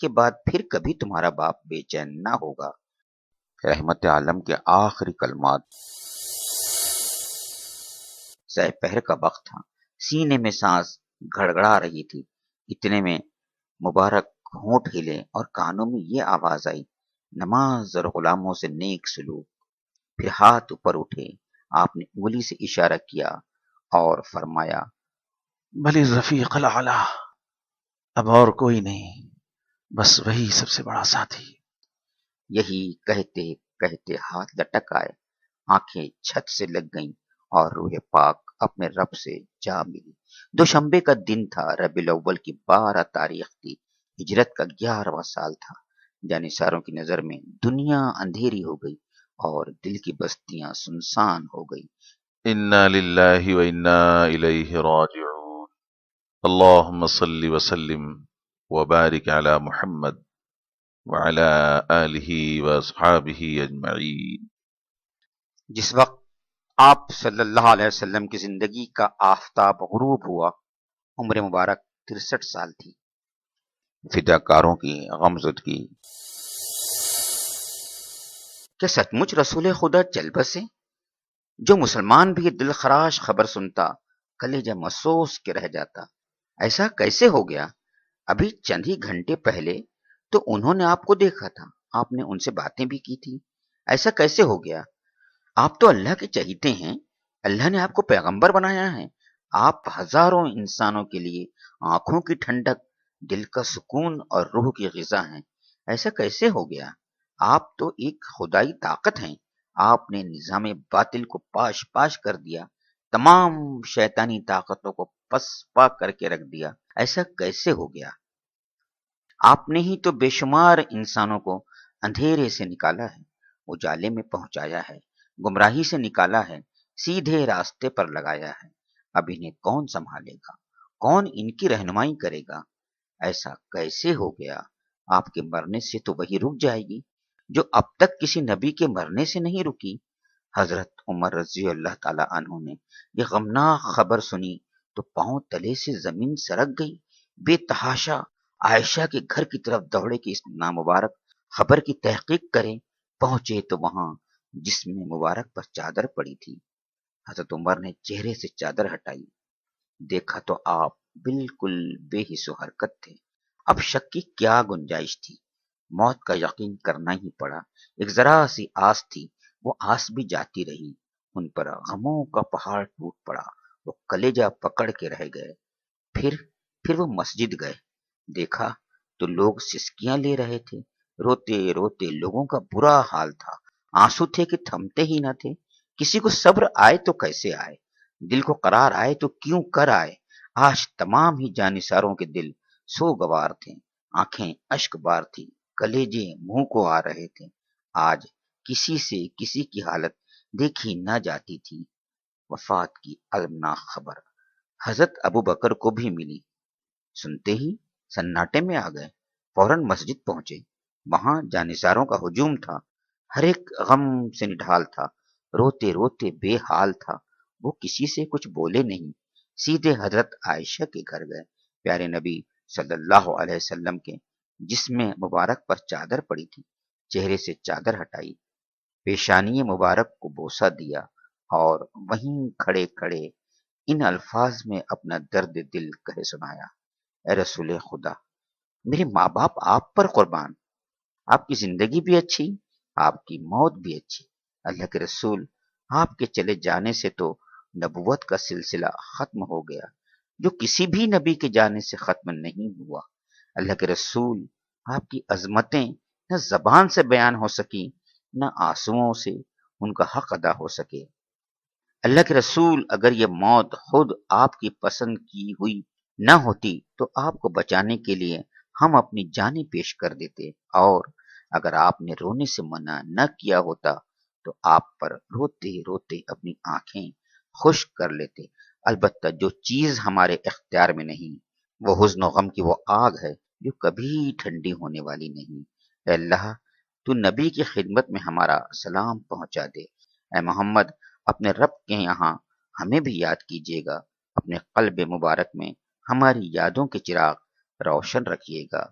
کے بعد پھر کبھی تمہارا باپ بے چین نہ ہوگا۔ رحمت عالم کے آخری کلمات۔ سہ پہر کا وقت تھا، سینے میں سانس گھڑگڑا رہی تھی، اتنے میں مبارک ہونٹ ہلے اور کانوں میں یہ آواز آئی، نماز اور غلاموں سے نیک سلوک۔ پھر ہاتھ اوپر اٹھے، آپ نے انگلی سے اشارہ کیا اور فرمایا، بھلی رفیق الاعلیٰ، اب اور کوئی نہیں، بس وہی سب سے بڑا ساتھی۔ یہی کہتے کہتے ہاتھ لٹک آئے، آنکھیں چھت سے لگ گئیں اور روح پاک اپنے رب سے جا ملی۔ دوشنبے کا دن تھا، ربیع الاول کی 12 تاریخ تھی، ہجرت کا 11واں سال تھا۔ جانثاروں کی نظر میں دنیا اندھیری ہو گئی اور دل کی بستیاں سنسان ہو گئی۔ انا للہ و انا الیہ راجعون، اللہم صلی وسلم وبارک علی محمد وعلی آلہ واصحابہ اجمعین۔ جس وقت آپ صلی اللہ علیہ وسلم کی زندگی کا آفتاب غروب ہوا، عمر مبارک 63 سال تھی۔ فداکاروں کی غمزدگی۔ کیا سچ مچ رسول خدا چل بسے؟ جو مسلمان بھی دل خراش خبر سنتا، کلیجہ محسوس کے رہ جاتا۔ ایسا کیسے ہو گیا؟ ابھی چند ہی گھنٹے پہلے تو انہوں نے آپ کو دیکھا تھا، آپ نے ان سے باتیں بھی کی تھی، ایسا کیسے ہو گیا؟ آپ تو اللہ کے چہیتے ہیں، اللہ نے آپ کو پیغمبر بنایا ہے، آپ ہزاروں انسانوں کے لیے آنکھوں کی ٹھنڈک، دل کا سکون اور روح کی غذا ہیں، ایسا کیسے ہو گیا؟ آپ تو ایک خدائی طاقت ہیں، آپ نے نظام باطل کو پاش پاش کر دیا، تمام شیطانی طاقتوں کو پس پا کر کے رکھ دیا، ایسا کیسے ہو گیا؟ آپ نے ہی تو بے شمار انسانوں کو اندھیرے سے نکالا ہے، اجالے میں پہنچایا ہے، گمراہی سے نکالا ہے، سیدھے راستے پر لگایا ہے۔ اب انہیں کون سنبھالے گا؟ کون ان کی رہنمائی کرے گا؟ ایسا کیسے ہو گیا؟ آپ کے مرنے سے تو وہی رک جائے گی جو اب تک کسی نبی کے مرنے سے نہیں رکی۔ حضرت عمر رضی اللہ تعالی عنہ نے یہ غمناک خبر سنی تو پاؤں تلے سے زمین سرک گئی، بے تحاشا عائشہ کے گھر کی طرف دوڑے کہ اس نامبارک خبر کی تحقیق کریں۔ پہنچے تو وہاں جسم مبارک پر چادر پڑی تھی۔ حضرت عمر نے چہرے سے چادر ہٹائی، دیکھا تو آپ بالکل بے حس و حرکت تھے۔ اب شک کی کیا گنجائش تھی؟ موت کا یقین کرنا ہی پڑا۔ ایک ذرا سی آس تھی، وہ آس بھی جاتی رہی، ان پر غموں کا پہاڑ ٹوٹ پڑا، وہ کلیجہ پکڑ کے رہ گئے۔ پھر وہ مسجد گئے، دیکھا تو لوگ سسکیاں لے رہے تھے، روتے روتے لوگوں کا برا حال تھا، آنسو تھے کہ تھمتے ہی نہ تھے۔ کسی کو صبر آئے تو کیسے آئے، دل کو قرار آئے تو کیوں کر آئے۔ آج تمام ہی جانثاروں کے دل سوگوار تھے، آنکھیں اشک بار تھی، کلیجے منہ کو آ رہے تھے۔ آج کسی سے کسی کی حالت دیکھی نہ جاتی تھی۔ وفات کی المناک خبر حضرت ابو بکر کو بھی ملی، سنتے ہی سناٹے میں آ گئے، فوراً مسجد پہنچے۔ وہاں جانثاروں کا ہجوم تھا، ہر ایک غم سے نڈھال تھا، روتے روتے بے حال تھا۔ وہ کسی سے کچھ بولے نہیں، سیدھے حضرت عائشہ کے گھر گئے۔ پیارے نبی صلی اللہ علیہ وسلم کے جسم مبارک پر چادر پڑی تھی، چہرے سے چادر ہٹائی، پیشانی مبارک کو بوسہ دیا اور وہیں کھڑے کھڑے ان الفاظ میں اپنا درد دل کہہ سنایا، اے رسول خدا، میرے ماں باپ آپ پر قربان، آپ کی زندگی بھی اچھی، آپ کی موت بھی اچھی۔ اللہ کے رسول، آپ کے چلے جانے سے تو نبوت کا سلسلہ ختم ہو گیا، جو کسی بھی نبی کے جانے سے ختم نہیں ہوا۔ اللہ کے رسول، آپ کی عظمتیں نہ زبان سے بیان ہو سکی، نہ آنسوؤں سے ان کا حق ادا ہو سکے۔ اللہ کے رسول، اگر یہ موت خود آپ کی پسند کی ہوئی نہ ہوتی تو آپ کو بچانے کے لیے ہم اپنی جانیں پیش کر دیتے، اور اگر آپ نے رونے سے منع نہ کیا ہوتا تو آپ پر روتے روتے اپنی آنکھیں خشک کر لیتے۔ البتہ جو چیز ہمارے اختیار میں نہیں، وہ حزن و غم کی وہ آگ ہے جو کبھی ٹھنڈی ہونے والی نہیں۔ اے اللہ، تو نبی کی خدمت میں ہمارا سلام پہنچا دے۔ اے محمد، اپنے رب کے یہاں ہمیں بھی یاد کیجیے گا، اپنے قلب مبارک میں ہماری یادوں کے چراغ روشن رکھیے گا۔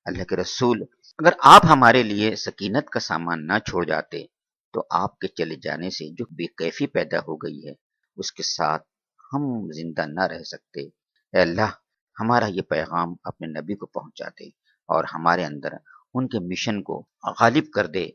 اللہ کے رسول، اگر آپ ہمارے لیے سکینت کا سامان نہ چھوڑ جاتے تو آپ کے چلے جانے سے جو بے کیفی پیدا ہو گئی ہے اس کے ساتھ ہم زندہ نہ رہ سکتے۔ اے اللہ، ہمارا یہ پیغام اپنے نبی کو پہنچا دے اور ہمارے اندر ان کے مشن کو غالب کر دے